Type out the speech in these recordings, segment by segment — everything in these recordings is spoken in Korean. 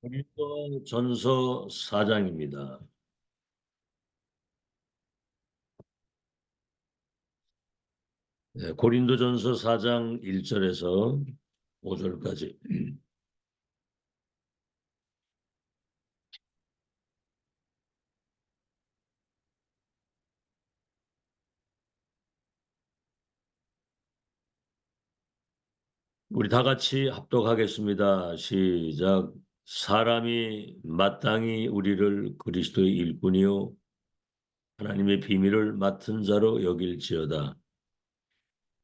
고린도 전서 4장입니다. 네, 고린도 전서 4장 1절에서 5절까지. 우리 다 같이 합독하겠습니다. 시작. 사람이 마땅히 우리를 그리스도의 일꾼이요 하나님의 비밀을 맡은 자로 여길지어다.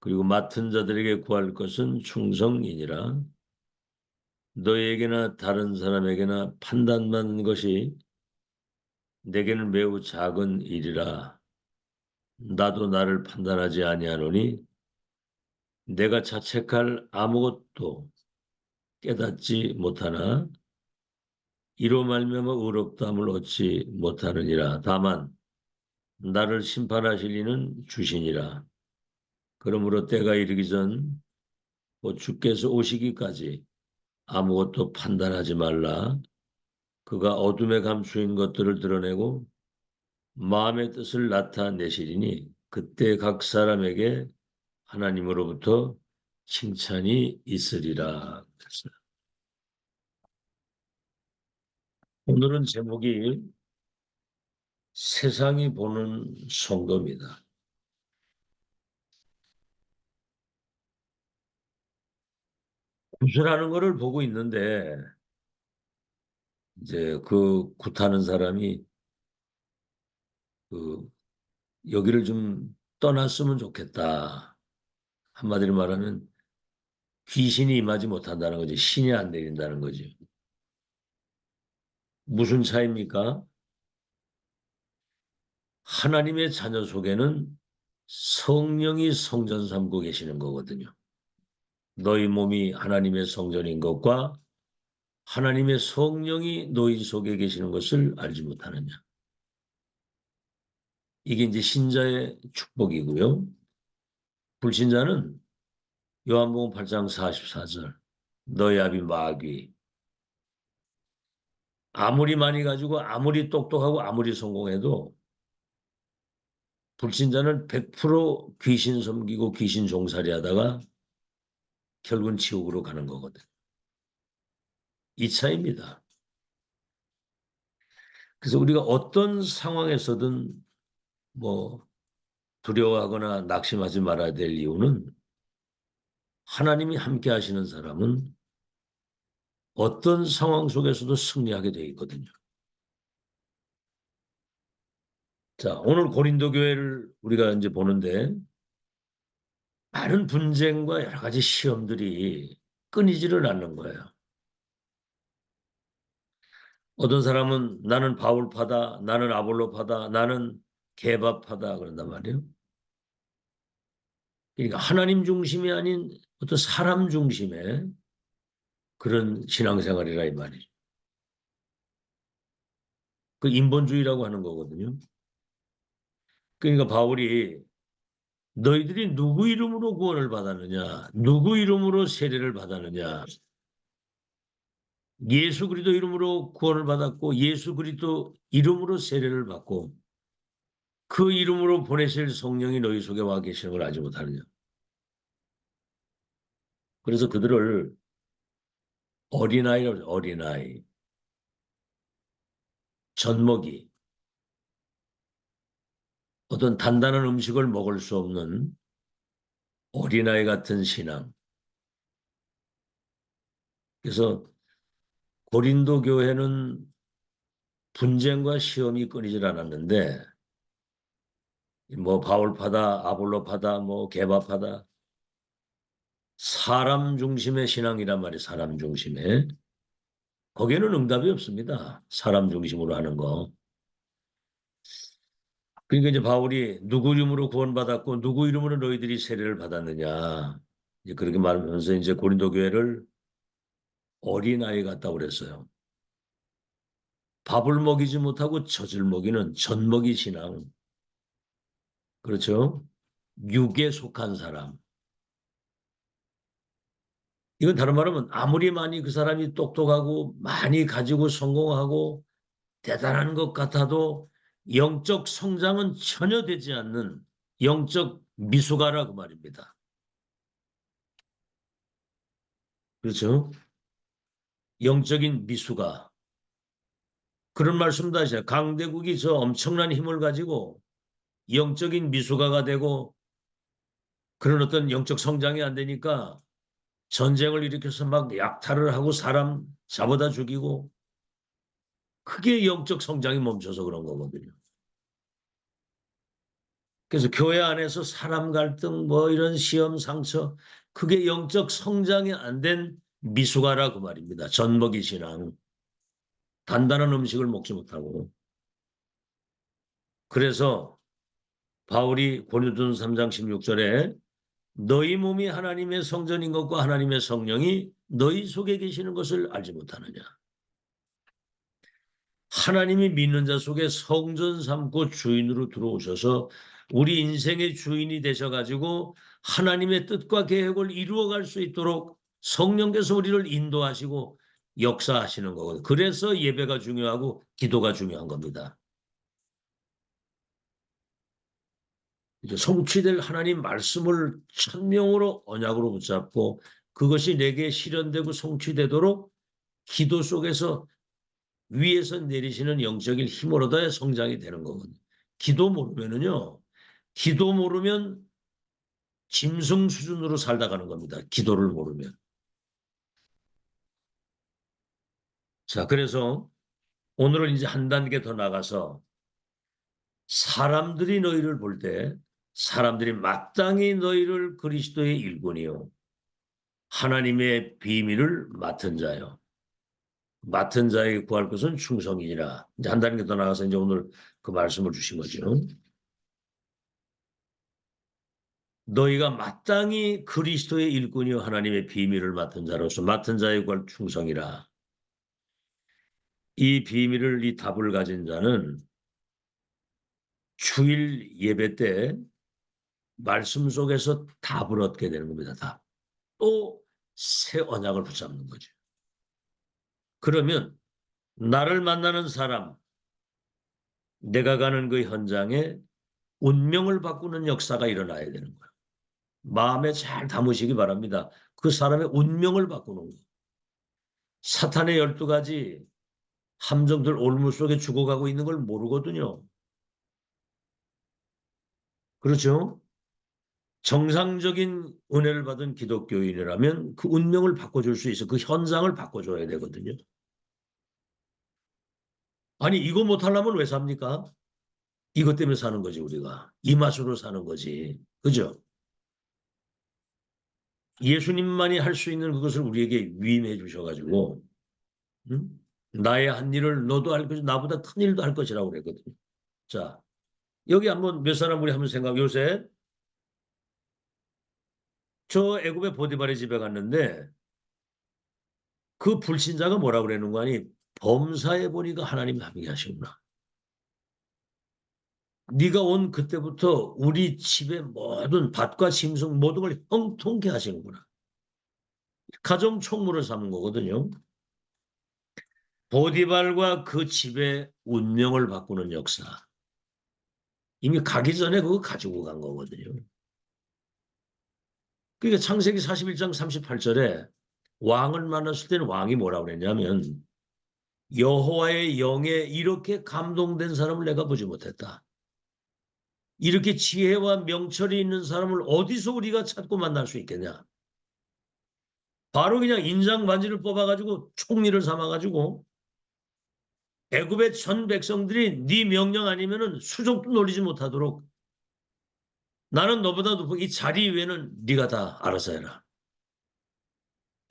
그리고 맡은 자들에게 구할 것은 충성이니라. 너에게나 다른 사람에게나 판단받는 것이 내게는 매우 작은 일이라. 나도 나를 판단하지 아니하노니 내가 자책할 아무것도 깨닫지 못하나 이로 말미암아 의롭다함을 얻지 못하느니라. 다만 나를 심판하실 이는 주시니라. 그러므로 때가 이르기 전 곧 주께서 오시기까지 아무것도 판단하지 말라. 그가 어둠에 감추인 것들을 드러내고 마음의 뜻을 나타내시리니 그때 각 사람에게 하나님으로부터 칭찬이 있으리라. 오늘은 제목이 세상이 보는 성도입니다. 구슬하는 거를 보고 있는데 이제 그 굿하는 사람이 그 여기를 좀 떠났으면 좋겠다. 한마디로 말하면 귀신이 임하지 못한다는 거지. 신이 안 내린다는 거지. 무슨 차이입니까? 하나님의 자녀 속에는 성령이 성전 삼고 계시는 거거든요. 너희 몸이 하나님의 성전인 것과 하나님의 성령이 너희 속에 계시는 것을 알지 못하느냐. 이게 이제 신자의 축복이고요. 불신자는 요한복음 8장 44절 너희 아비 마귀 아무리 많이 가지고 아무리 똑똑하고 아무리 성공해도 불신자는 100% 귀신 섬기고 귀신 종살이 하다가 결국은 지옥으로 가는 거거든. 이 차이입니다. 그래서 우리가 어떤 상황에서든 뭐 두려워하거나 낙심하지 말아야 될 이유는 하나님이 함께 하시는 사람은 어떤 상황 속에서도 승리하게 되어 있거든요. 자, 오늘 고린도 교회를 우리가 이제 보는데 많은 분쟁과 여러 가지 시험들이 끊이지를 않는 거예요. 어떤 사람은 나는 바울파다, 나는 아볼로파다, 나는 게바파다 그런단 말이에요. 그러니까 하나님 중심이 아닌 어떤 사람 중심의 그런 신앙생활이라 이 말이죠. 그 인본주의라고 하는 거거든요. 그러니까 바울이 너희들이 누구 이름으로 구원을 받았느냐? 누구 이름으로 세례를 받았느냐? 예수 그리스도 이름으로 구원을 받았고 예수 그리스도 이름으로 세례를 받고 그 이름으로 보내실 성령이 너희 속에 와 계시는 걸 알지 못하느냐? 그래서 그들을 어린아이라고 하죠. 어린아이. 젖먹이. 어떤 단단한 음식을 먹을 수 없는 어린아이 같은 신앙. 그래서 고린도 교회는 분쟁과 시험이 끊이질 않았는데 뭐 바울파다, 아볼로파다, 뭐 게바파다 사람 중심의 신앙이란 말이에요. 사람 중심의. 거기에는 응답이 없습니다. 사람 중심으로 하는 거. 그러니까 이제 바울이 누구 이름으로 구원받았고 누구 이름으로 너희들이 세례를 받았느냐. 이제 그렇게 말하면서 이제 고린도 교회를 어린아이 같다고 그랬어요. 밥을 먹이지 못하고 젖을 먹이는 젖먹이 신앙. 그렇죠? 육에 속한 사람. 이건 다른 말하면 아무리 많이 그 사람이 똑똑하고 많이 가지고 성공하고 대단한 것 같아도 영적 성장은 전혀 되지 않는 영적 미숙아라고 말입니다. 그렇죠? 영적인 미숙아. 그런 말씀도 하시죠. 강대국이 저 엄청난 힘을 가지고 영적인 미숙아가 되고 그런 어떤 영적 성장이 안 되니까 전쟁을 일으켜서 막 약탈을 하고 사람 잡아다 죽이고 그게 영적 성장이 멈춰서 그런 거거든요. 그래서 교회 안에서 사람 갈등 뭐 이런 시험 상처 그게 영적 성장이 안 된 미숙아라고 말입니다. 젖먹이 신앙. 단단한 음식을 먹지 못하고. 그래서 바울이 고린도전서 3장 16절에 너희 몸이 하나님의 성전인 것과 하나님의 성령이 너희 속에 계시는 것을 알지 못하느냐. 하나님이 믿는 자 속에 성전 삼고 주인으로 들어오셔서 우리 인생의 주인이 되셔가지고 하나님의 뜻과 계획을 이루어갈 수 있도록 성령께서 우리를 인도하시고 역사하시는 거거든요. 그래서 예배가 중요하고 기도가 중요한 겁니다. 성취될 하나님 말씀을 천명으로 언약으로 붙잡고 그것이 내게 실현되고 성취되도록 기도 속에서 위에서 내리시는 영적인 힘을 얻어야 성장이 되는 거거든요. 기도 모르면은요. 기도 모르면 짐승 수준으로 살다 가는 겁니다. 기도를 모르면. 자, 그래서 오늘은 이제 한 단계 더 나가서 사람들이 너희를 볼 때 사람들이 마땅히 너희를 그리스도의 일꾼이요 하나님의 비밀을 맡은 자요. 맡은 자에게 구할 것은 충성이니라. 이제 한 단계 더 나가서 이제 오늘 그 말씀을 주신 거죠. 너희가 마땅히 그리스도의 일꾼이요 하나님의 비밀을 맡은 자로서 맡은 자에 구할 충성이라. 이 비밀을 이 답을 가진 자는 주일 예배 때 말씀 속에서 답을 얻게 되는 겁니다. 답. 또 새 언약을 붙잡는 거죠. 그러면 나를 만나는 사람, 내가 가는 그 현장에 운명을 바꾸는 역사가 일어나야 되는 거예요. 마음에 잘 담으시기 바랍니다. 그 사람의 운명을 바꾸는 거. 사탄의 12가지 함정들 올무 속에 죽어가고 있는 걸 모르거든요. 그렇죠? 정상적인 은혜를 받은 기독교인이라면 그 운명을 바꿔줄 수 있어. 그 현상을 바꿔줘야 되거든요. 아니 이거 못하려면 왜 삽니까? 이것 때문에 사는 거지 우리가. 이 맛으로 사는 거지. 그죠? 예수님만이 할 수 있는 그것을 우리에게 위임해 주셔가지고 응? 나의 한 일을 너도 할 것이 나보다 큰 일도 할 것이라고 그랬거든요. 자 여기 한번 몇 사람 우리 한번 생각. 요새 저 애굽의 보디발의 집에 갔는데 그 불신자가 뭐라 그러는 거 아니? 범사에 보니까 하나님이 함께 하시구나. 네가 온 그때부터 우리 집의 모든 밭과 짐승 모든 걸 형통케 하시는구나. 가정 총무를 삼은 거거든요. 보디발과 그 집의 운명을 바꾸는 역사. 이미 가기 전에 그거 가지고 간 거거든요. 그러니까 창세기 41장 38절에 왕을 만났을 때는 왕이 뭐라고 그랬냐면 여호와의 영에 이렇게 감동된 사람을 내가 보지 못했다. 이렇게 지혜와 명철이 있는 사람을 어디서 우리가 찾고 만날 수 있겠냐. 바로 그냥 인장 반지를 뽑아가지고 총리를 삼아가지고 애굽의 전 백성들이 네 명령 아니면은 수족도 놀리지 못하도록 나는 너보다 높은 이 자리 위에는 네가 다 알아서 해라.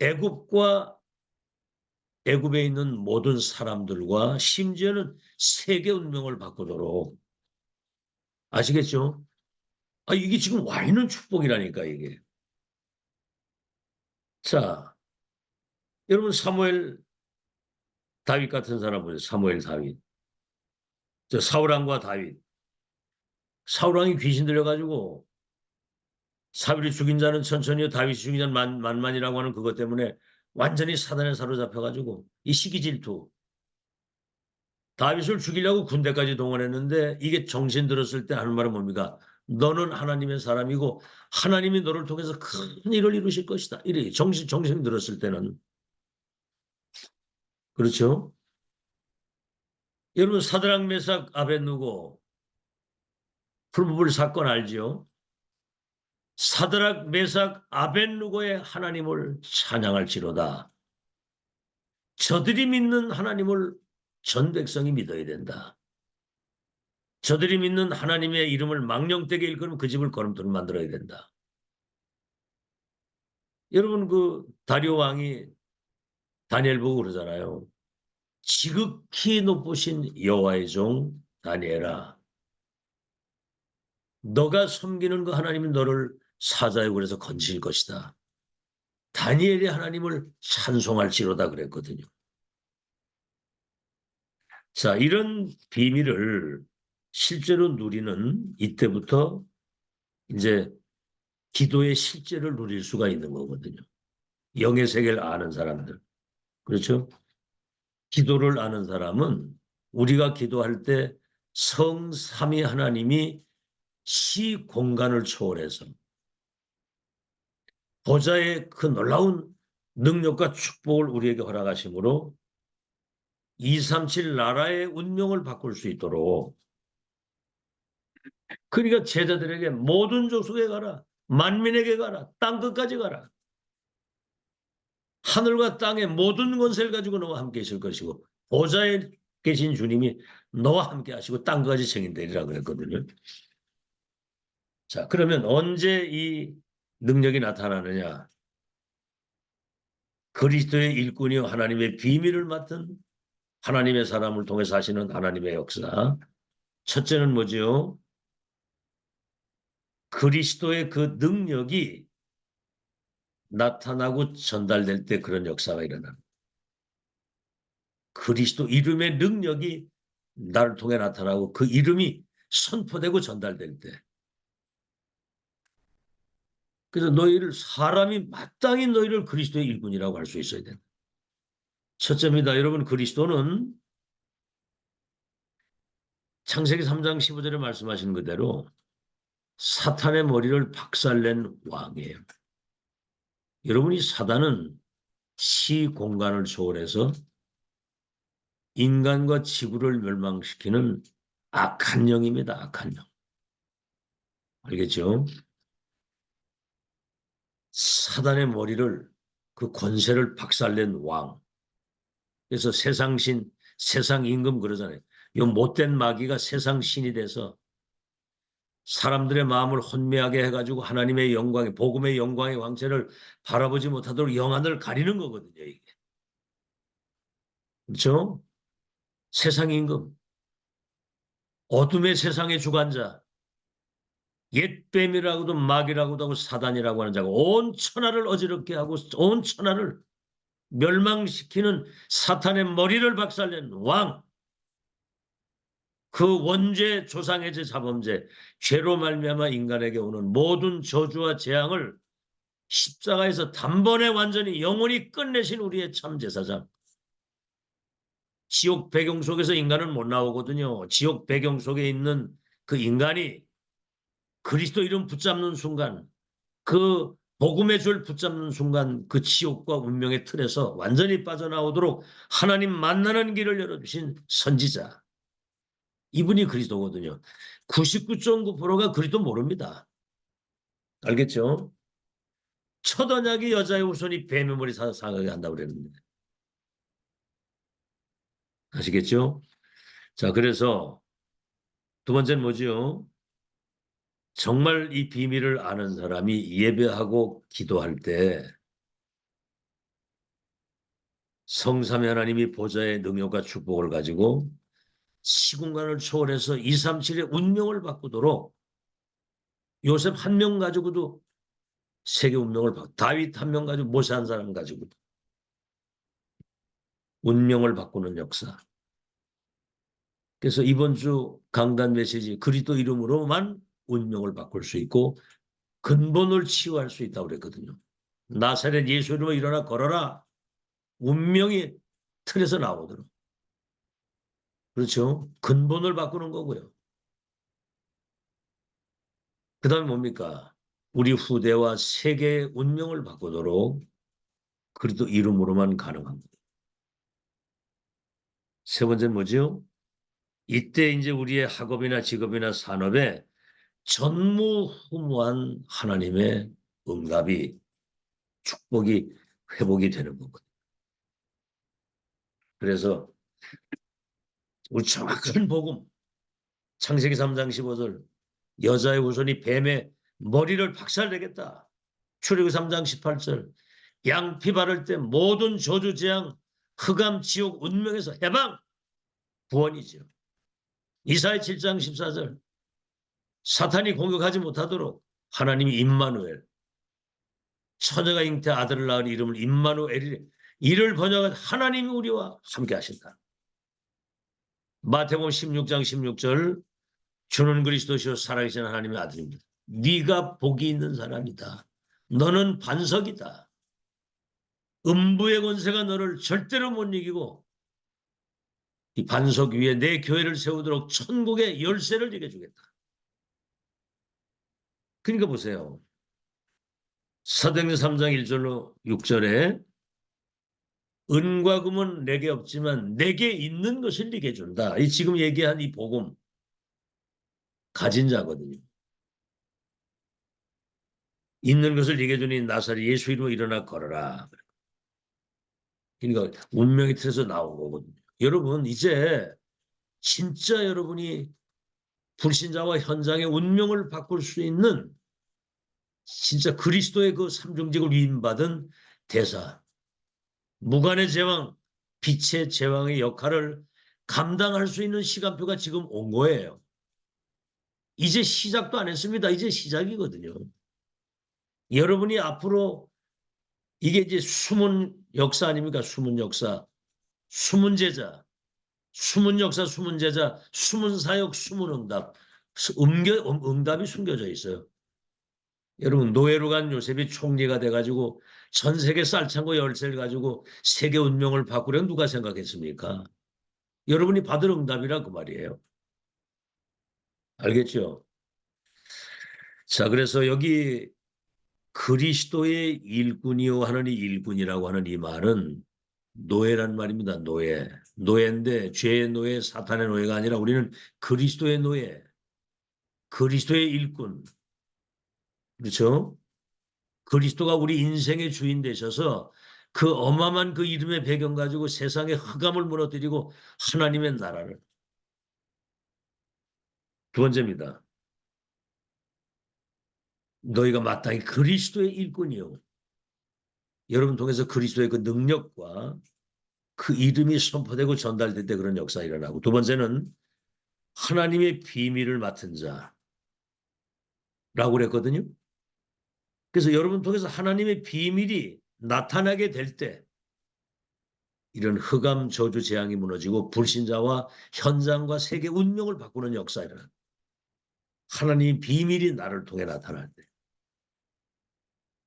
애굽과 애굽에 있는 모든 사람들과 심지어는 세계 운명을 바꾸도록 아시겠죠? 아 이게 지금 와 있는 축복이라니까 이게. 자, 여러분 사무엘 다윗 같은 사람 보세요. 사무엘 다윗. 저 사울왕과 다윗. 사울왕이 귀신 들려가지고 사울이 죽인 자는 천천히요 다윗이 죽인 자는 만만이라고 하는 그것 때문에 완전히 사단에 사로잡혀가지고 이 시기 질투. 다윗을 죽이려고 군대까지 동원했는데 이게 정신 들었을 때 하는 말은 뭡니까? 너는 하나님의 사람이고 하나님이 너를 통해서 큰 일을 이루실 것이다. 이래 정신 들었을 때는. 그렇죠? 여러분 사드락 메삭 아벤누고 풀무불 사건 알지요? 사드락 메삭 아벤누고의 하나님을 찬양할지로다. 저들이 믿는 하나님을 전 백성이 믿어야 된다. 저들이 믿는 하나님의 이름을 망령되게 일컬으면 그 집을 거름돌을 만들어야 된다. 여러분 그 다리오 왕이 다니엘 보고 그러잖아요. 지극히 높으신 여호와의 종 다니엘아, 너가 섬기는 그 하나님이 너를 사자의 굴에서 건질 것이다. 다니엘이 하나님을 찬송할지로다 그랬거든요. 자, 이런 비밀을 실제로 누리는 이때부터 이제 기도의 실제를 누릴 수가 있는 거거든요. 영의 세계를 아는 사람들. 그렇죠? 기도를 아는 사람은 우리가 기도할 때 성삼위 하나님이 시 공간을 초월해서 보좌의 그 놀라운 능력과 축복을 우리에게 허락하심으로 237 나라의 운명을 바꿀 수 있도록 그러니까 제자들에게 모든 족속에 가라. 만민에게 가라. 땅끝까지 가라. 하늘과 땅의 모든 권세를 가지고 너와 함께 있을 것이고 보좌에 계신 주님이 너와 함께 하시고 땅까지 증인되리라 그랬거든요. 자, 그러면 언제 이 능력이 나타나느냐? 그리스도의 일꾼이요 하나님의 비밀을 맡은 하나님의 사람을 통해서 하시는 하나님의 역사. 첫째는 뭐지요? 그리스도의 그 능력이 나타나고 전달될 때 그런 역사가 일어납니다. 그리스도 이름의 능력이 나를 통해 나타나고 그 이름이 선포되고 전달될 때. 그래서 너희를 사람이 마땅히 너희를 그리스도의 일꾼이라고 할 수 있어야 된다. 첫째입니다. 여러분 그리스도는 창세기 3장 15절에 말씀하신 그대로 사탄의 머리를 박살낸 왕이에요. 여러분이 사단은 시 공간을 초월해서 인간과 지구를 멸망시키는 악한 영입니다. 악한 영. 알겠죠? 사단의 머리를 그 권세를 박살낸 왕. 그래서 세상신, 세상 임금 그러잖아요. 이 못된 마귀가 세상 신이 돼서 사람들의 마음을 혼미하게 해가지고 하나님의 영광의 복음의 영광의 왕체를 바라보지 못하도록 영안을 가리는 거거든요. 이게. 그렇죠? 세상 임금, 어둠의 세상의 주관자, 옛뱀이라고도 마귀라고도 하고 사단이라고 하는 자가 온 천하를 어지럽게 하고 온 천하를 멸망시키는 사탄의 머리를 박살낸 왕, 그 원죄 조상의 자범죄, 죄로 말미암아 인간에게 오는 모든 저주와 재앙을 십자가에서 단번에 완전히 영원히 끝내신 우리의 참 제사장. 지옥 배경 속에서 인간은 못 나오거든요. 지옥 배경 속에 있는 그 인간이 그리스도 이름 붙잡는 순간, 그 복음의 줄 붙잡는 순간 그 지옥과 운명의 틀에서 완전히 빠져나오도록 하나님 만나는 길을 열어주신 선지자. 이분이 그리스도거든요. 99.9%가 그리스도 모릅니다. 알겠죠? 첫 언약이 여자의 후손이 뱀의 머리 상하게 한다고 그랬는데. 아시겠죠? 자, 그래서 두 번째는 뭐지요? 정말 이 비밀을 아는 사람이 예배하고 기도할 때 성삼위 하나님이 보좌의 능력과 축복을 가지고 시공간을 초월해서 237의 운명을 바꾸도록 요셉 한 명 가지고도 세계 운명을 바꾸 다윗 한 명 가지고 모세 한 사람 가지고 운명을 바꾸는 역사. 그래서 이번 주 강단 메시지 그리스도 이름으로만 운명을 바꿀 수 있고 근본을 치유할 수 있다고 그랬거든요. 나사렛 예수 이름으로 일어나 걸어라. 운명이 틀에서 나오도록. 그렇죠? 근본을 바꾸는 거고요. 그 다음에 뭡니까? 우리 후대와 세계의 운명을 바꾸도록 그리스도 이름으로만 가능합니다. 세 번째는 뭐죠? 이때 이제 우리의 학업이나 직업이나 산업에 전무후무한 하나님의 응답이 축복이 회복이 되는 거거든요. 그래서 우리 정확한 복음 창세기 3장 15절 여자의 후손이 뱀의 머리를 박살내겠다. 출애굽기 3장 18절 양피 바를 때 모든 저주 재앙 흑암 지옥 운명에서 해방 구원이죠. 이사야 7장 14절 사탄이 공격하지 못하도록 하나님이 임마누엘 처녀가 잉태 아들을 낳은 이름을 임마누엘이래 이를 번역한 하나님이 우리와 함께 하신다. 마태복음 16장 16절 주는 그리스도시요 살아계신 하나님의 아들입니다. 네가 복이 있는 사람이다. 너는 반석이다. 음부의 권세가 너를 절대로 못 이기고 이 반석 위에 내 교회를 세우도록 천국의 열쇠를 네게 주겠다. 그러니까 보세요. 사도행전 3장 1절로 6절에 은과 금은 내게 없지만 내게 있는 것을 네게 준다. 이 지금 얘기한 이 복음 가진 자거든요. 있는 것을 네게 주니 나사렛 예수 이름으로 일어나 걸어라. 그러니까 운명의 틀에서 나온 거거든요. 여러분 이제 진짜 여러분이 불신자와 현장의 운명을 바꿀 수 있는 진짜 그리스도의 그 삼중직을 위임받은 대사 무관의 제왕 빛의 제왕의 역할을 감당할 수 있는 시간표가 지금 온 거예요. 이제 시작도 안 했습니다. 이제 시작이거든요. 여러분이 앞으로 이게 이제 숨은 역사 아닙니까? 숨은 역사, 숨은 제자, 숨은 역사, 숨은 제자, 숨은 사역, 숨은 응답. 응답이 숨겨져 있어요. 여러분 노예로 간 요셉이 총리가 돼가지고 전 세계 쌀창고 열쇠를 가지고 세계 운명을 바꾸려는 누가 생각했습니까? 여러분이 받을 응답이라 그 말이에요. 알겠죠? 자, 그래서 여기 그리스도의 일꾼이요 하는 이 일꾼이라고 하는 이 말은 노예란 말입니다. 노예. 노예인데 죄의 노예, 사탄의 노예가 아니라 우리는 그리스도의 노예, 그리스도의 일꾼. 그렇죠? 그리스도가 우리 인생의 주인 되셔서 그 어마어마한 그 이름의 배경 가지고 세상의 흑암을 무너뜨리고 하나님의 나라를. 두 번째입니다. 너희가 마땅히 그리스도의 일꾼이요. 여러분 통해서 그리스도의 그 능력과 그 이름이 선포되고 전달될 때 그런 역사가 일어나고 두 번째는 하나님의 비밀을 맡은 자라고 그랬거든요. 그래서 여러분 통해서 하나님의 비밀이 나타나게 될 때 이런 흑암 저주 재앙이 무너지고 불신자와 현장과 세계 운명을 바꾸는 역사가 일어나. 하나님의 비밀이 나를 통해 나타날 때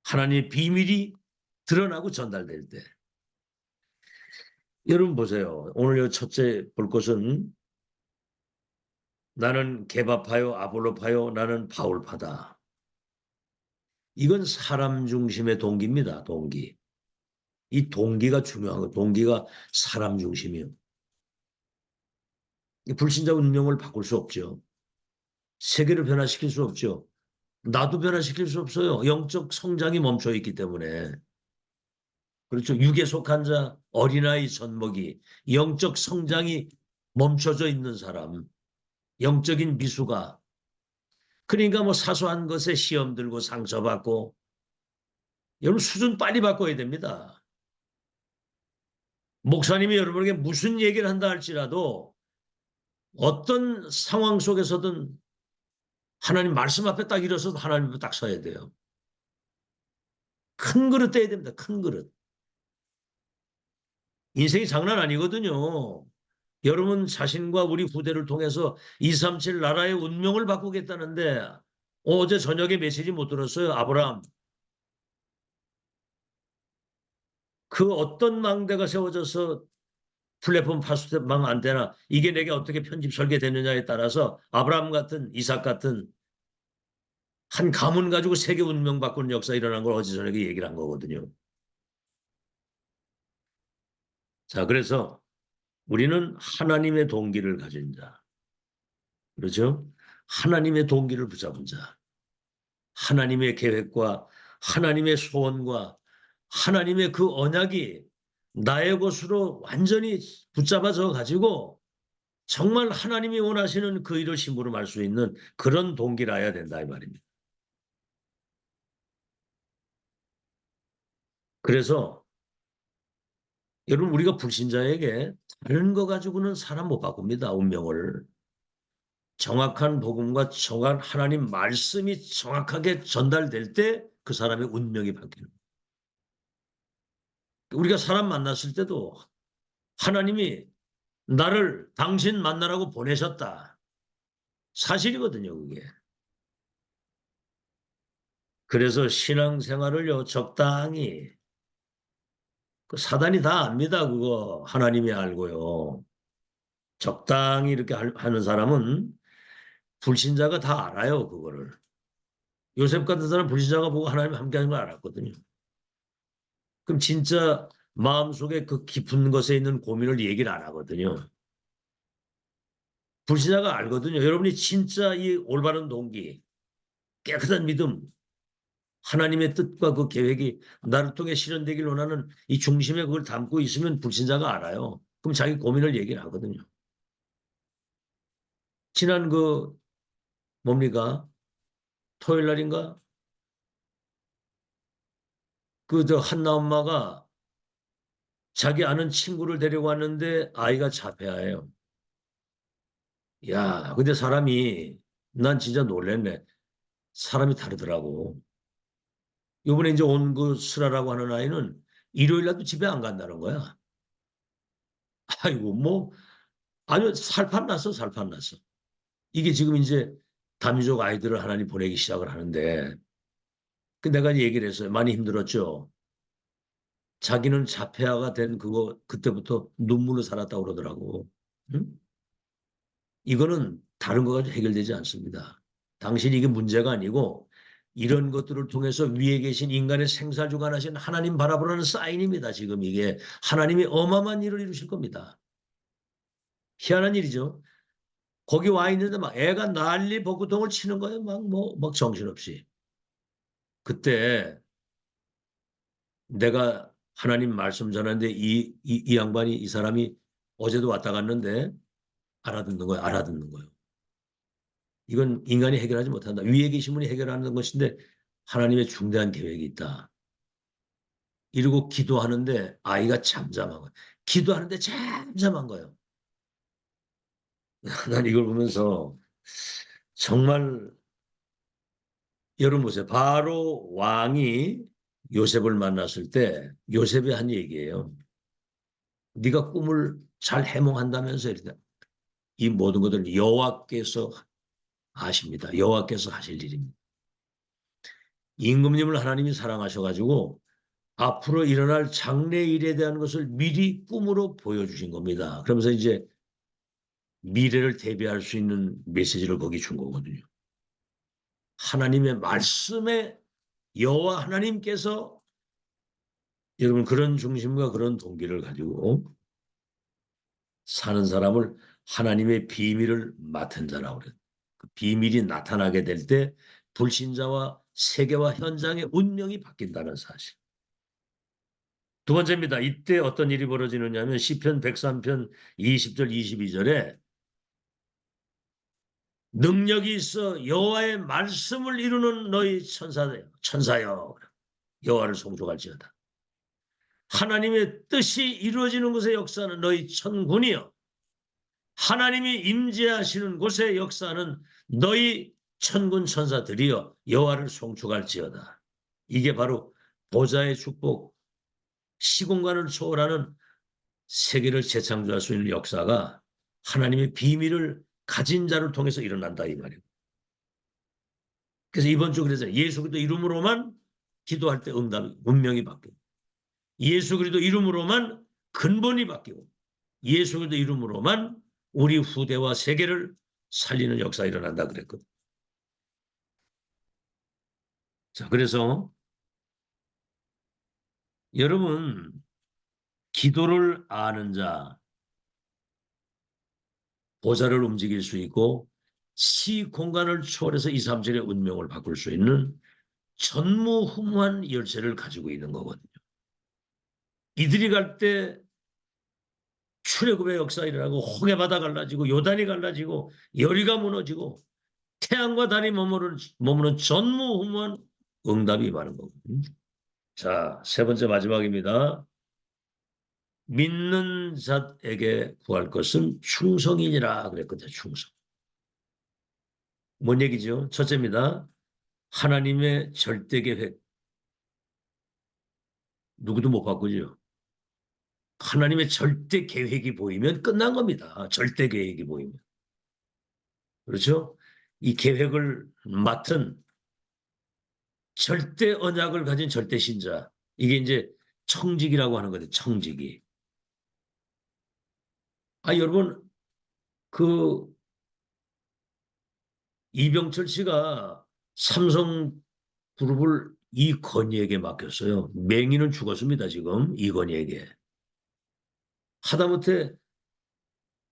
하나님의 비밀이 드러나고 전달될 때 여러분 보세요. 오늘 첫째 볼 것은 나는 개바파요 아볼로파요 나는 바울파다. 이건 사람 중심의 동기입니다. 동기. 이 동기가 중요한 거. 동기가 사람 중심이요. 불신자 운명을 바꿀 수 없죠. 세계를 변화시킬 수 없죠. 나도 변화시킬 수 없어요. 영적 성장이 멈춰 있기 때문에. 그렇죠. 육에 속한 자, 어린아이 젖먹이, 영적 성장이 멈춰져 있는 사람, 영적인 미수가. 그러니까 뭐 사소한 것에 시험 들고 상처받고, 여러분 수준 빨리 바꿔야 됩니다. 목사님이 여러분에게 무슨 얘기를 한다 할지라도 어떤 상황 속에서든 하나님 말씀 앞에 딱 일어서서 하나님 앞에 딱 서야 돼요. 큰 그릇 떼야 됩니다. 큰 그릇. 인생이 장난 아니거든요. 여러분 자신과 우리 후대를 통해서 237 나라의 운명을 바꾸겠다는데 어제 저녁에 메시지 못 들었어요. 아브라함. 그 어떤 망대가 세워져서 플랫폼 파수망 안 되나 이게 내게 어떻게 편집 설계되느냐에 따라서 아브라함 같은 이삭 같은 한 가문 가지고 세계 운명 바꾸는 역사 일어난 걸 어제 저녁에 얘기를 한 거거든요. 자, 그래서 우리는 하나님의 동기를 가진 자. 그렇죠? 하나님의 동기를 붙잡은 자. 하나님의 계획과 하나님의 소원과 하나님의 그 언약이 나의 것으로 완전히 붙잡아져 가지고 정말 하나님이 원하시는 그 일을 심부름할 수 있는 그런 동기라야 된다 이 말입니다. 그래서 여러분 우리가 불신자에게 다른 거 가지고는 사람 못 바꿉니다. 운명을. 정확한 복음과 정확한 하나님 말씀이 정확하게 전달될 때 그 사람의 운명이 바뀌는 거예요. 우리가 사람 만났을 때도 하나님이 나를 당신 만나라고 보내셨다. 사실이거든요, 그게. 그래서 신앙생활을요, 적당히, 그 사단이 다 압니다, 그거. 하나님이 알고요. 적당히 이렇게 하는 사람은 불신자가 다 알아요, 그거를. 요셉 같은 사람 불신자가 보고 하나님 함께 하는 걸 알았거든요. 그럼 진짜 마음속에 그 깊은 것에 있는 고민을 얘기를 안 하거든요. 불신자가 알거든요. 여러분이 진짜 이 올바른 동기, 깨끗한 믿음, 하나님의 뜻과 그 계획이 나를 통해 실현되길 원하는 이 중심에 그걸 담고 있으면 불신자가 알아요. 그럼 자기 고민을 얘기를 하거든요. 지난 그 뭡니까? 토요일 날인가? 그 저 한나 엄마가 자기 아는 친구를 데리고 왔는데 아이가 자폐아예요. 야, 근데 사람이 난 진짜 놀랬네. 사람이 다르더라고. 요번에 이제 온 그 수라라고 하는 아이는 일요일 날도 집에 안 간다는 거야. 아이고 뭐 아주 살판 났어 살판 났어. 이게 지금 이제 다민족 아이들을 하나님 보내기 시작을 하는데 그 내가 얘기를 했어요. 많이 힘들었죠. 자기는 자폐아가 된 그거 그때부터 눈물로 살았다고 그러더라고. 응? 이거는 다른 거 가지고 해결되지 않습니다. 당신이 이게 문제가 아니고 이런 것들을 통해서 위에 계신 인간의 생사 주관하신 하나님 바라보라는 사인입니다. 지금 이게 하나님이 어마어마한 일을 이루실 겁니다. 희한한 일이죠. 거기 와 있는데 막 애가 난리 벚구통을 치는 거예요. 막 정신없이. 그때 내가 하나님 말씀 전하는데 이 양반이 이 사람이 어제도 왔다 갔는데 알아듣는 거예요. 알아듣는 거예요. 이건 인간이 해결하지 못한다. 위에 계신 분이 해결하는 것인데 하나님의 중대한 계획이 있다. 이러고 기도하는데 아이가 잠잠한 거예요. 기도하는데 잠잠한 거예요. 난 이걸 보면서 정말 여러분 보세요. 바로 왕이 요셉을 만났을 때 요셉이 한 얘기예요. 네가 꿈을 잘 해몽한다면서 이렇게 이 모든 것을 여호와께서 아십니다. 여호와께서 하실 일입니다. 임금님을 하나님이 사랑하셔가지고 앞으로 일어날 장래 일에 대한 것을 미리 꿈으로 보여주신 겁니다. 그러면서 이제 미래를 대비할 수 있는 메시지를 거기 준 거거든요. 하나님의 말씀에 여호와 하나님께서 여러분 그런 중심과 그런 동기를 가지고 사는 사람을 하나님의 비밀을 맡은 자라고 그래요. 그 비밀이 나타나게 될 때 불신자와 세계와 현장의 운명이 바뀐다는 사실. 두 번째입니다. 이때 어떤 일이 벌어지느냐 하면 시편 103편 20절 22절에 능력이 있어 여호와의 말씀을 이루는 너희 천사여 여호와를 송축할지어다. 하나님의 뜻이 이루어지는 곳의 역사는 너희 천군이여 하나님이 임재하시는 곳의 역사는 너희 천군 천사들이여 여호와를 송축할지어다. 이게 바로 보좌의 축복, 시공간을 초월하는 세계를 재창조할 수 있는 역사가 하나님의 비밀을 가진 자를 통해서 일어난다 이 말이에요. 그래서 이번 주 그래서 예수 그리스도 이름으로만 기도할 때 응답이 운명이 바뀌고 예수 그리스도 이름으로만 근본이 바뀌고 예수 그리스도 이름으로만 우리 후대와 세계를 살리는 역사가 일어난다 그랬거든. 자, 그래서 여러분 기도를 아는 자 보좌를 움직일 수 있고 시 공간을 초월해서 2, 3절의 운명을 바꿀 수 있는 전무후무한 열쇠를 가지고 있는 거거든요. 이들이 갈 때 출애굽의 역사 일어나고 홍해바다 갈라지고 요단이 갈라지고 여리가 무너지고 태양과 달이 머무는 전무후무한 응답이 많은 거거든요. 자, 세 번째 마지막입니다. 믿는 자에게 구할 것은 충성이니라 그랬거든요. 충성. 뭔 얘기죠? 첫째입니다. 하나님의 절대 계획. 누구도 못 바꾸죠. 하나님의 절대 계획이 보이면 끝난 겁니다. 절대 계획이 보이면. 그렇죠? 이 계획을 맡은 절대 언약을 가진 절대 신자. 이게 이제 청직이라고 하는 거죠. 청직이. 여러분, 그 이병철 씨가 삼성그룹을 이건희에게 맡겼어요. 맹인은 죽었습니다. 지금 이건희에게. 하다못해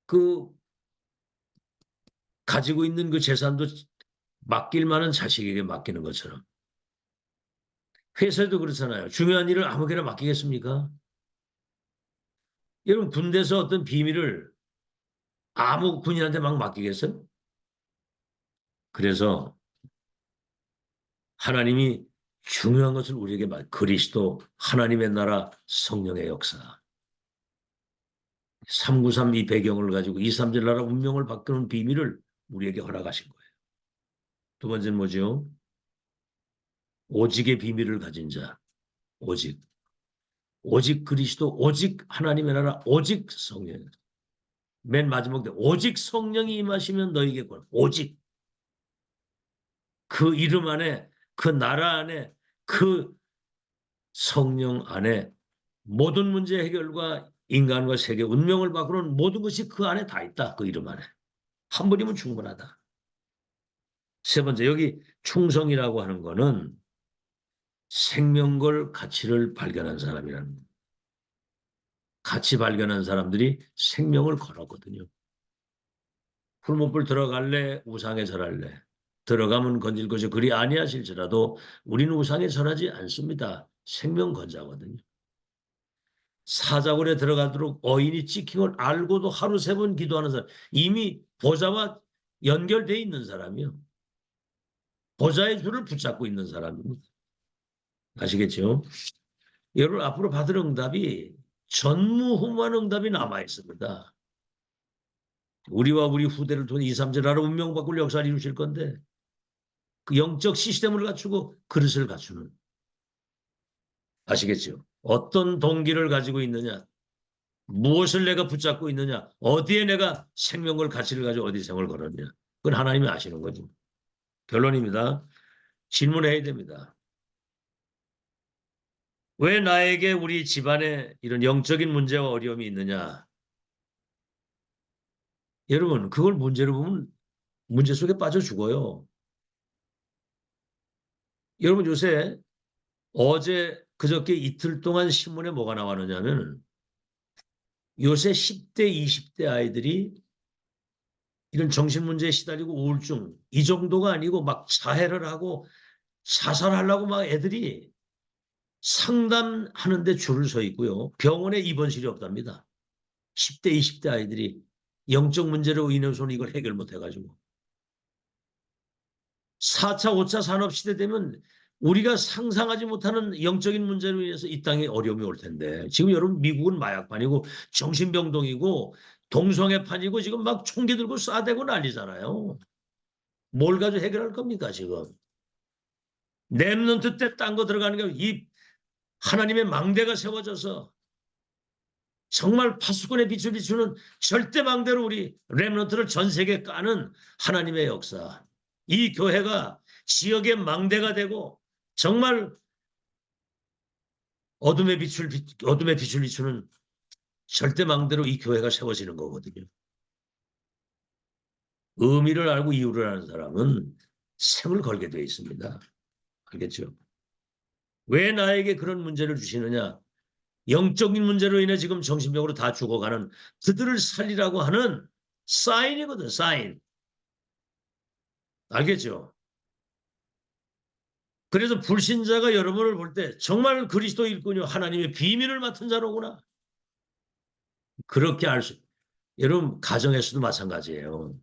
그 가지고 있는 그 재산도 맡길 만한 자식에게 맡기는 것처럼. 회사도 그렇잖아요. 중요한 일을 아무개나 맡기겠습니까? 여러분 군대에서 어떤 비밀을 아무 군인한테 막 맡기겠어요? 그래서 하나님이 중요한 것을 우리에게 그리스도 하나님의 나라 성령의 역사 393 이 배경을 가지고 237 나라 운명을 바꾸는 비밀을 우리에게 허락하신 거예요. 두 번째는 뭐죠? 오직의 비밀을 가진 자. 오직. 오직 그리스도, 오직 하나님의 나라, 오직 성령. 맨 마지막 때 오직 성령이 임하시면 너희에게 권. 오직. 그 이름 안에, 그 나라 안에, 그 성령 안에 모든 문제 해결과 인간과 세계 운명을 바꾸는 모든 것이 그 안에 다 있다. 그 이름 안에. 한 분이면 충분하다. 세 번째, 여기 충성이라고 하는 거는 생명걸 가치를 발견한 사람이라는 거예요. 가치 발견한 사람들이 생명을 걸었거든요. 풀무불 들어갈래? 우상에 절할래? 들어가면 건질 것이 그리 아니하실지라도 우리는 우상에 절하지 않습니다. 생명 건자거든요. 사자굴에 들어가도록 어인이 찍힌 걸 알고도 하루 3번 기도하는 사람. 이미 보좌와 연결되어 있는 사람이요. 보좌의 줄을 붙잡고 있는 사람입니다. 아시겠죠? 여러분 앞으로 받을 응답이 전무후무한 응답이 남아 있습니다. 우리와 우리 후대를 통해 2, 3절 나라 운명 바꿀 역사를 이루실 건데 그 영적 시스템을 갖추고 그릇을 갖추는 아시겠죠? 어떤 동기를 가지고 있느냐 무엇을 내가 붙잡고 있느냐 어디에 내가 생명을 가치를 가지고 어디 생을 걸었냐 그건 하나님이 아시는 거죠. 결론입니다. 질문해야 됩니다. 왜 나에게 우리 집안에 이런 영적인 문제와 어려움이 있느냐? 여러분 그걸 문제로 보면 문제 속에 빠져 죽어요. 여러분 요새 어제 그저께 이틀 동안 신문에 뭐가 나왔느냐면 요새 10대, 20대 아이들이 이런 정신문제에 시달리고 우울증 이 정도가 아니고 막 자해를 하고 자살하려고 막 애들이 상담하는데 줄을 서 있고요. 병원에 입원실이 없답니다. 10대, 20대 아이들이 영적 문제로 인해서는 이걸 해결 못 해가지고. 4차, 5차 산업시대 되면 우리가 상상하지 못하는 영적인 문제로 인해서 이 땅에 어려움이 올 텐데 지금 여러분 미국은 마약판이고 정신병동이고 동성애판이고 지금 막 총기 들고 쏴대고 난리잖아요. 뭘 가지고 해결할 겁니까 지금. 랩넌트 때 딴 거 들어가는 게 이 하나님의 망대가 세워져서 정말 파수꾼의 빛을 비추는 절대 망대로 우리 랩넌트를 전 세계에 까는 하나님의 역사. 이 교회가 지역의 망대가 되고 정말 어둠의 빛을 비추는 절대 망대로 이 교회가 세워지는 거거든요. 의미를 알고 이유를 아는 사람은 생을 걸게 되어 있습니다. 알겠죠? 왜 나에게 그런 문제를 주시느냐? 영적인 문제로 인해 지금 정신병으로 다 죽어가는 그들을 살리라고 하는 사인이거든, 사인. 알겠죠? 그래서 불신자가 여러분을 볼 때 정말 그리스도 일꾼이요 하나님의 비밀을 맡은 자로구나. 그렇게 알 수. 여러분 가정에서도 마찬가지예요.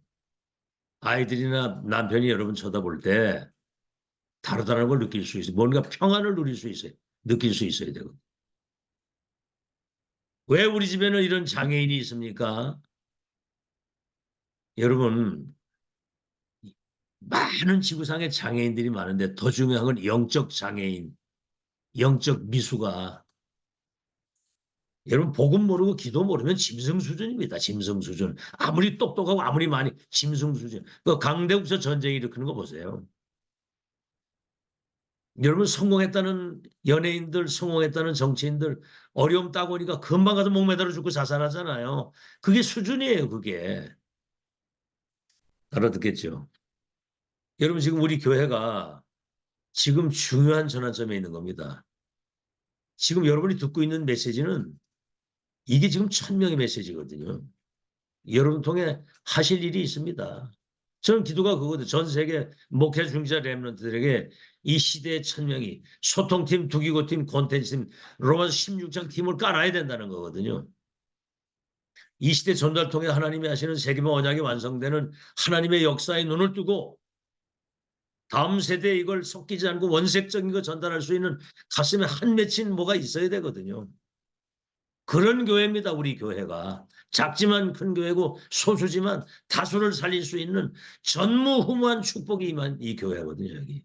아이들이나 남편이 여러분 쳐다볼 때 다르다는 걸 느낄 수 있어요. 뭔가 평안을 누릴 수 있어요. 느낄 수 있어야 되고. 왜 우리 집에는 이런 장애인이 있습니까? 여러분 많은 지구상에 장애인들이 많은데 더 중요한 건 영적 장애인, 영적 미수가. 여러분 복음 모르고 기도 모르면 짐승 수준입니다. 짐승 수준. 아무리 똑똑하고 아무리 많이 짐승 수준. 그 강대국서 전쟁 일으키는 거 보세요. 여러분 성공했다는 연예인들, 성공했다는 정치인들 어려움 따고 오니까 금방 가서 목 매달아 죽고 자살하잖아요. 그게 수준이에요. 그게. 알아듣겠죠? 여러분 지금 우리 교회가 지금 중요한 전환점에 있는 겁니다. 지금 여러분이 듣고 있는 메시지는 이게 지금 1000명의 메시지거든요. 여러분 통해 하실 일이 있습니다. 저는 기도가 그거든. 전 세계 목회 중자 렘넌트들에게 이 시대의 1000명이 소통팀, 두기고팀, 콘텐츠팀, 로마서 16장 팀을 깔아야 된다는 거거든요. 이 시대 전달 통해 하나님이 하시는 세계만 언약이 완성되는 하나님의 역사에 눈을 뜨고 다음 세대에 이걸 섞이지 않고 원색적인 거 전달할 수 있는 가슴에 한 맺힌 뭐가 있어야 되거든요. 그런 교회입니다. 우리 교회가. 작지만 큰 교회고 소수지만 다수를 살릴 수 있는 전무후무한 축복이 임한 이 교회거든요. 여기.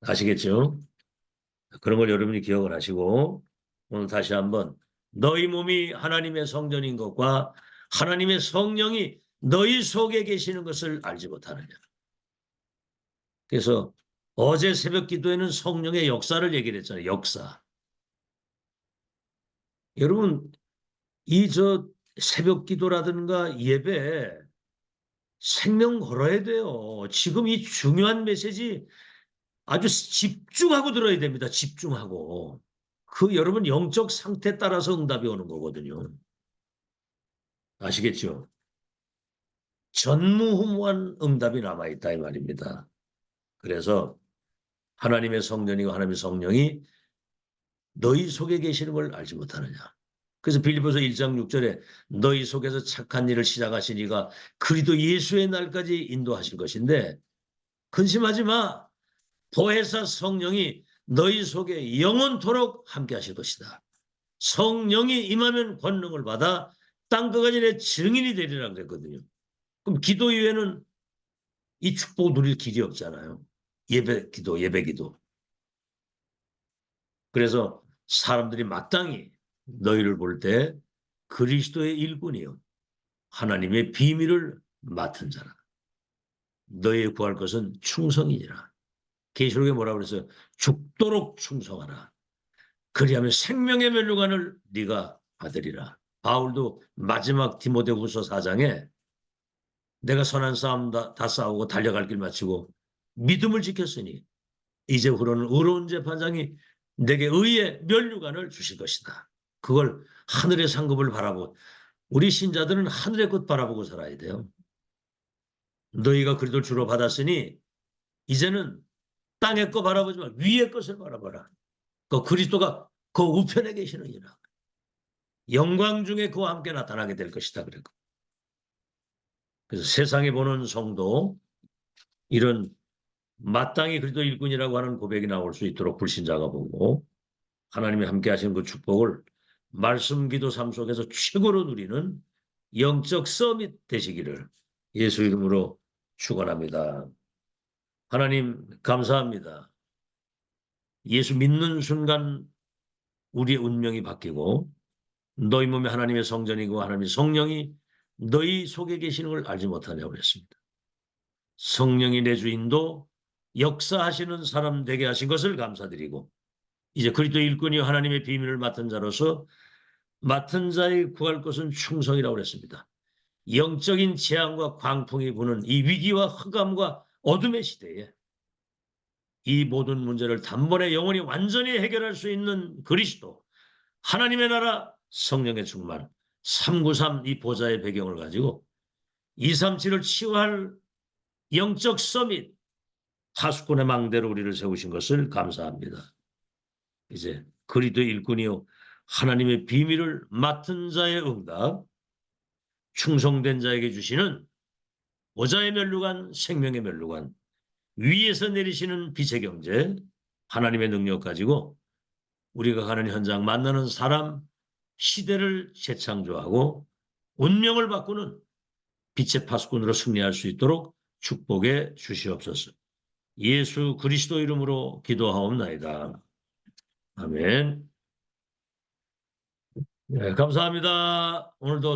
아시겠죠? 그런 걸 여러분이 기억을 하시고 오늘 다시 한번 너희 몸이 하나님의 성전인 것과 하나님의 성령이 너희 속에 계시는 것을 알지 못하느냐. 그래서 어제 새벽 기도에는 성령의 역사를 얘기를 했잖아요. 역사. 여러분 이 새벽 기도라든가 예배 생명 걸어야 돼요. 지금 이 중요한 메시지 아주 집중하고 들어야 됩니다. 집중하고. 그 여러분 영적 상태 따라서 응답이 오는 거거든요. 아시겠죠? 전무후무한 응답이 남아있다 이 말입니다. 그래서 하나님의 성전이고 하나님의 성령이 너희 속에 계시는 걸 알지 못하느냐. 그래서 빌립보서 1장 6절에 너희 속에서 착한 일을 시작하시니가 그리스도 예수의 날까지 인도하실 것인데 근심하지 마. 보혜사 성령이 너희 속에 영원토록 함께 하실 것이다. 성령이 임하면 권능을 받아 땅끝까지 내 증인이 되리라 그랬거든요. 그럼 기도 이외에는 이 축복 누릴 길이 없잖아요. 예배 기도, 예배 기도. 그래서 사람들이 마땅히 너희를 볼 때 그리스도의 일꾼이요. 하나님의 비밀을 맡은 자라. 너희의 구할 것은 충성이니라. 계시록에 뭐라고 그랬어요? 죽도록 충성하라. 그리하면 생명의 면류관을 네가 받으리라. 바울도 마지막 디모데후서 4장에 내가 선한 싸움 다 싸우고 달려갈 길 마치고 믿음을 지켰으니 이제후로는 의로운 재판장이 내게 의의 면류관을 주실 것이다. 그걸 하늘의 상급을 바라보고 우리 신자들은 하늘의 것 바라보고 살아야 돼요. 너희가 그리스도를 주로 받았으니 이제는 땅의 것 바라보지 마. 위의 것을 바라봐라. 그 그리스도가 그 우편에 계시느니라. 영광 중에 그와 함께 나타나게 될 것이다. 그랬고. 그래서 세상에 보는 성도 이런 마땅히 그리스도 일꾼이라고 하는 고백이 나올 수 있도록 불신자가 보고 하나님이 함께 하시는 그 축복을 말씀 기도 삶 속에서 최고로 누리는 영적 서밋 되시기를 예수 이름으로 축원합니다. 하나님 감사합니다. 예수 믿는 순간 우리의 운명이 바뀌고 너희 몸이 하나님의 성전이고 하나님의 성령이 너희 속에 계시는 걸 알지 못하냐고 그랬습니다. 성령이 내 주인도 역사하시는 사람 되게 하신 것을 감사드리고 이제 그리스도 일꾼이 하나님의 비밀을 맡은 자로서 맡은 자의 구할 것은 충성이라고 그랬습니다. 영적인 재앙과 광풍이 부는 이 위기와 흑암과 어둠의 시대에 이 모든 문제를 단번에 영원히 완전히 해결할 수 있는 그리스도, 하나님의 나라, 성령의 충만, 393 이 보좌의 배경을 가지고 237을 치유할 영적 서밋, 파수꾼의 망대로 우리를 세우신 것을 감사합니다. 이제 그리스도 일꾼이요 하나님의 비밀을 맡은 자의 응답, 충성된 자에게 주시는 보좌의 면류관, 생명의 면류관, 위에서 내리시는 빛의 경제, 하나님의 능력 가지고 우리가 가는 현장 만나는 사람, 시대를 재창조하고 운명을 바꾸는 빛의 파수꾼으로 승리할 수 있도록 축복해 주시옵소서. 예수 그리스도 이름으로 기도하옵나이다. 아멘. 네, 감사합니다. 오늘도